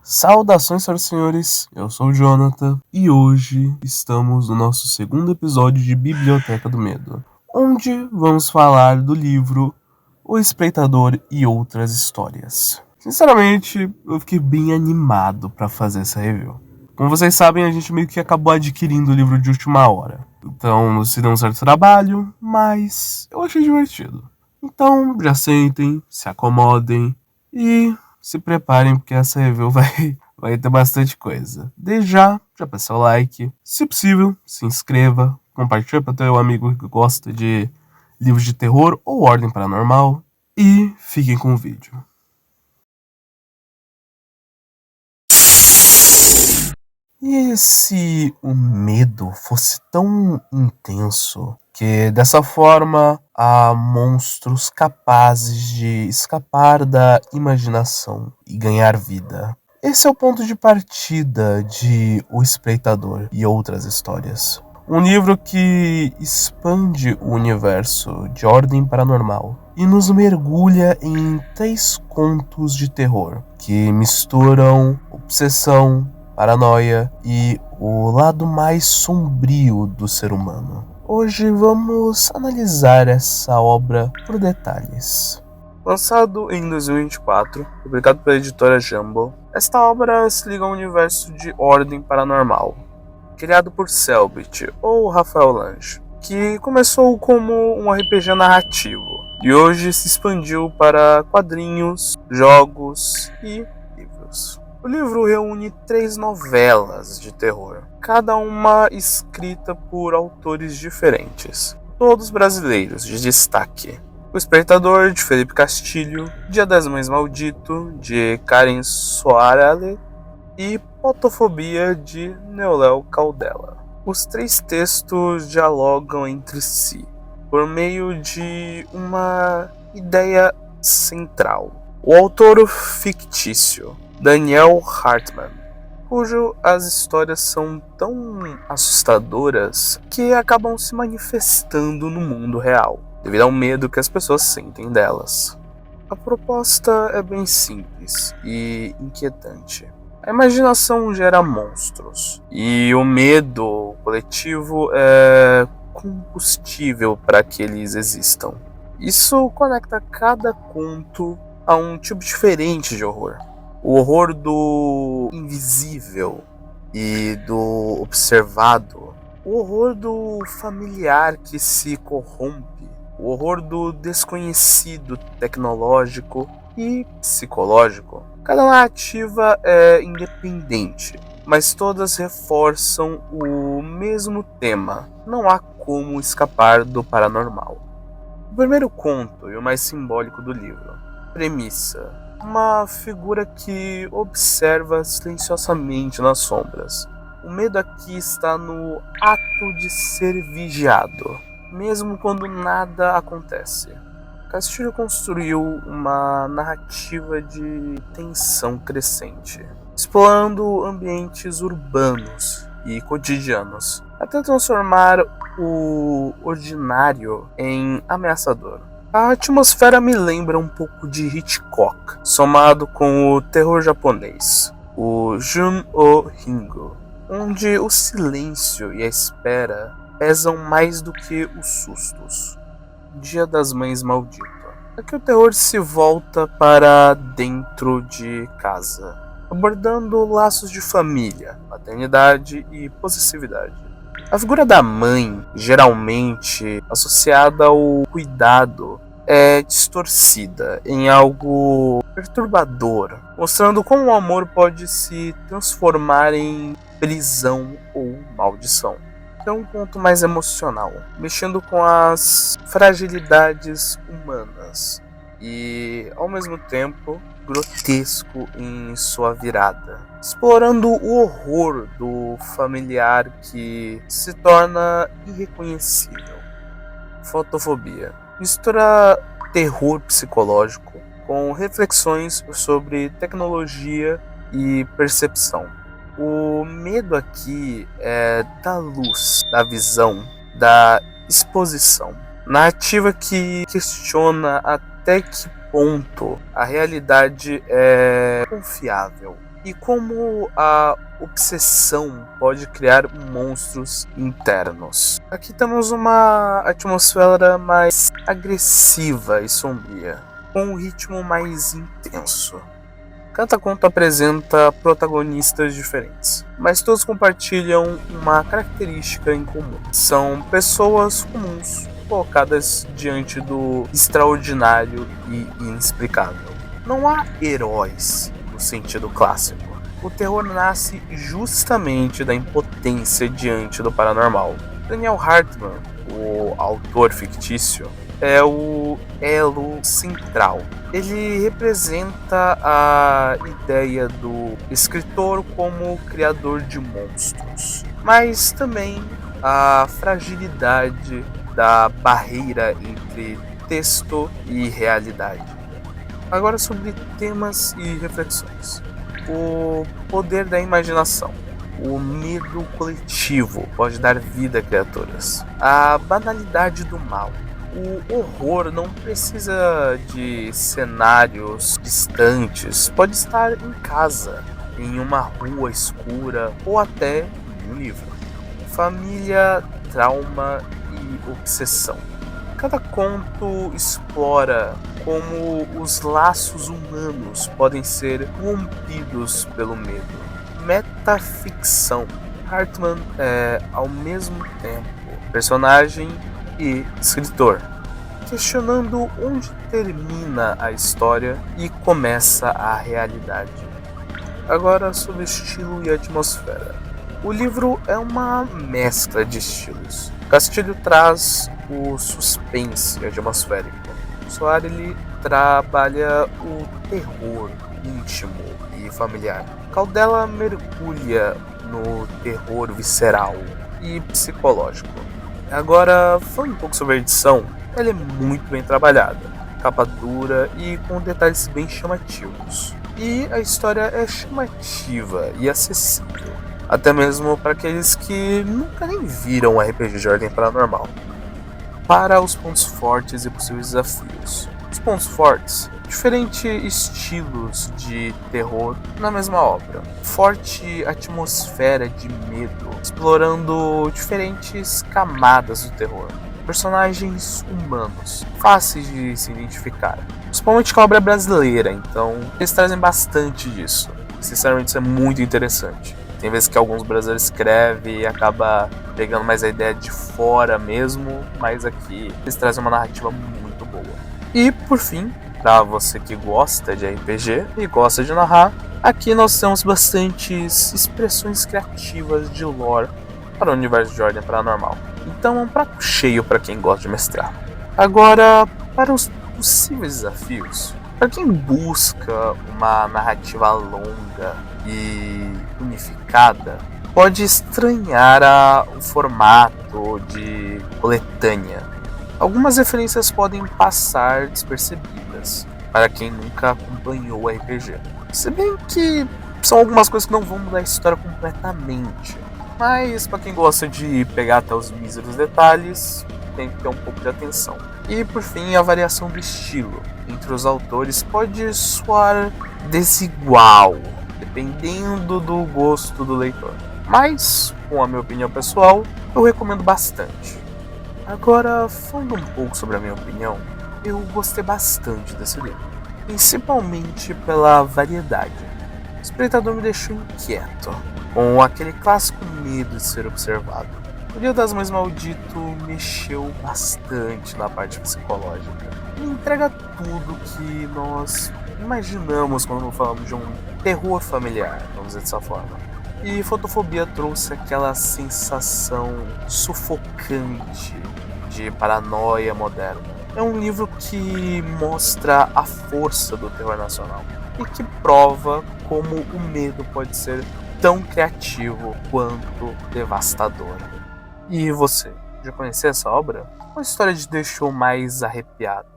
Saudações, senhoras e senhores, eu sou o Jonathan e hoje estamos no nosso segundo episódio de Biblioteca do Medo, onde vamos falar do livro O Espreitador e Outras Histórias. Sinceramente, eu fiquei bem animado para fazer essa review. Como vocês sabem, a gente meio que acabou adquirindo o livro de última hora, então se deu um certo trabalho, mas eu achei divertido. Então já sentem, se acomodem e se preparem, porque essa review vai ter bastante coisa. Desde já peça o like. Se possível, se inscreva. Compartilhe para teu amigo que gosta de livros de terror ou ordem paranormal. E fiquem com o vídeo. E se o medo fosse tão intenso que dessa forma há monstros capazes de escapar da imaginação e ganhar vida? Esse é o ponto de partida de O Espreitador e Outras Histórias. Um livro que expande o universo de Ordem Paranormal e nos mergulha em 3 contos de terror que misturam obsessão, paranoia e o lado mais sombrio do ser humano. Hoje vamos analisar essa obra por detalhes. Lançado em 2024, publicado pela editora Jumbo, esta obra se liga ao universo de Ordem Paranormal, criado por Selbit, ou Rafael Lange, que começou como um RPG narrativo e hoje se expandiu para quadrinhos, jogos e livros. O livro reúne 3 novelas de terror, cada uma escrita por autores diferentes, todos brasileiros de destaque. O Espreitador, de Felipe Castilho, Dia das Mães Maldito, de Karen Soarale, e Fotofobia, de Neuléo Caldela. Os 3 textos dialogam entre si, por meio de uma ideia central. O autor fictício, Daniel Hartmann, cujo as histórias são tão assustadoras que acabam se manifestando no mundo real, devido ao medo que as pessoas sentem delas. A proposta é bem simples e inquietante. A imaginação gera monstros, e o medo coletivo é combustível para que eles existam. Isso conecta cada conto a um tipo diferente de horror. O horror do invisível e do observado. O horror do familiar que se corrompe. O horror do desconhecido tecnológico e psicológico. Cada narrativa é independente, mas todas reforçam o mesmo tema. Não há como escapar do paranormal. O primeiro conto e o mais simbólico do livro. Premissa: uma figura que observa silenciosamente nas sombras. O medo aqui está no ato de ser vigiado, mesmo quando nada acontece. Castilho construiu uma narrativa de tensão crescente, explorando ambientes urbanos e cotidianos, até transformar o ordinário em ameaçador. A atmosfera me lembra um pouco de Hitchcock, somado com o terror japonês, o Jun-O Ringo, onde o silêncio e a espera pesam mais do que os sustos. Dia das Mães Maldito. Aqui o terror se volta para dentro de casa, abordando laços de família, paternidade e possessividade. A figura da mãe, geralmente associada ao cuidado, é distorcida em algo perturbador, mostrando como o amor pode se transformar em prisão ou maldição. É um ponto mais emocional, mexendo com as fragilidades humanas e, ao mesmo tempo, grotesco em sua virada, explorando o horror do familiar que se torna irreconhecível. Fotofobia mistura terror psicológico com reflexões sobre tecnologia e percepção. O medo aqui é da luz, da visão, da exposição. Narrativa que questiona até que ponto a realidade é confiável e como a obsessão pode criar monstros internos. Aqui temos uma atmosfera mais agressiva e sombria, com um ritmo mais intenso. Cada conto apresenta protagonistas diferentes, mas todos compartilham uma característica em comum. São pessoas comuns, colocadas diante do extraordinário e inexplicável. Não há heróis no sentido clássico. O terror nasce justamente da impotência diante do paranormal. Daniel Hartman, o autor fictício, é o elo central. Ele representa a ideia do escritor como criador de monstros, mas também a fragilidade da barreira entre texto e realidade. Agora sobre temas e reflexões. O poder da imaginação. O medo coletivo pode dar vida a criaturas. A banalidade do mal. O horror não precisa de cenários distantes. Pode estar em casa, em uma rua escura ou até em um livro. Família, trauma e obsessão. Cada conto explora como os laços humanos podem ser rompidos pelo medo. Metaficção. Hartman é, ao mesmo tempo, personagem e escritor, questionando onde termina a história e começa a realidade. Agora sobre estilo e atmosfera. O livro é uma mescla de estilos. Castilho traz o suspense atmosférico. Soares ele trabalha o terror íntimo e familiar. Caldela mergulha no terror visceral e psicológico. Agora, falando um pouco sobre a edição, ela é muito bem trabalhada, capa dura e com detalhes bem chamativos. E a história é chamativa e acessível, até mesmo para aqueles que nunca nem viram um RPG de ordem paranormal. Para os pontos fortes e possíveis desafios. Os pontos fortes, diferentes estilos de terror na mesma obra. Forte atmosfera de medo, explorando diferentes camadas do terror. Personagens humanos, fáceis de se identificar. Principalmente com a obra brasileira, então eles trazem bastante disso. Sinceramente, isso é muito interessante. Tem vezes que alguns brasileiros escrevem e acaba pegando mais a ideia de fora mesmo, mas aqui eles trazem uma narrativa muito boa. E por fim, para você que gosta de RPG e gosta de narrar, aqui nós temos bastantes expressões criativas de lore para o universo de Ordem Paranormal. Então é um prato cheio para quem gosta de mestrar. Agora, para os possíveis desafios, para quem busca uma narrativa longa e unificada, pode estranhar o formato de coletânea. Algumas referências podem passar despercebidas para quem nunca acompanhou o RPG. Se bem que são algumas coisas que não vão mudar a história completamente. Mas para quem gosta de pegar até os míseros detalhes, tem que ter um pouco de atenção. E por fim, a variação do estilo entre os autores pode soar desigual, dependendo do gosto do leitor. Mas, com a minha opinião pessoal, eu recomendo bastante. Agora, falando um pouco sobre a minha opinião, eu gostei bastante desse livro, principalmente pela variedade. O Espreitador me deixou inquieto, com aquele clássico medo de ser observado. O Dia das Mães Maldito mexeu bastante na parte psicológica. Ele entrega tudo que nós imaginamos quando falamos de um terror familiar, vamos dizer dessa forma. E Fotofobia trouxe aquela sensação sufocante de paranoia moderna. É um livro que mostra a força do terror nacional e que prova como o medo pode ser tão criativo quanto devastador. E você, já conheceu essa obra? Qual história te deixou mais arrepiado?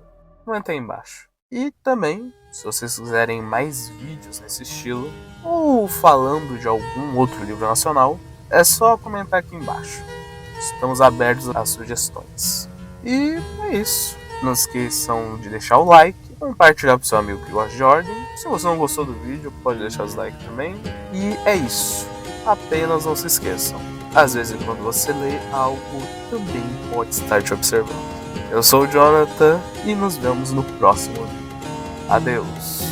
Comenta aí embaixo. E também, se vocês quiserem mais vídeos nesse estilo, ou falando de algum outro livro nacional, é só comentar aqui embaixo. Estamos abertos às sugestões. E é isso. Não esqueçam de deixar o like, compartilhar pro seu amigo que gosta de ordem. Se você não gostou do vídeo, pode deixar os likes também. E é isso. Apenas não se esqueçam. Às vezes, quando você lê algo, também pode estar te observando. Eu sou o Jonathan e nos vemos no próximo vídeo. Adeus!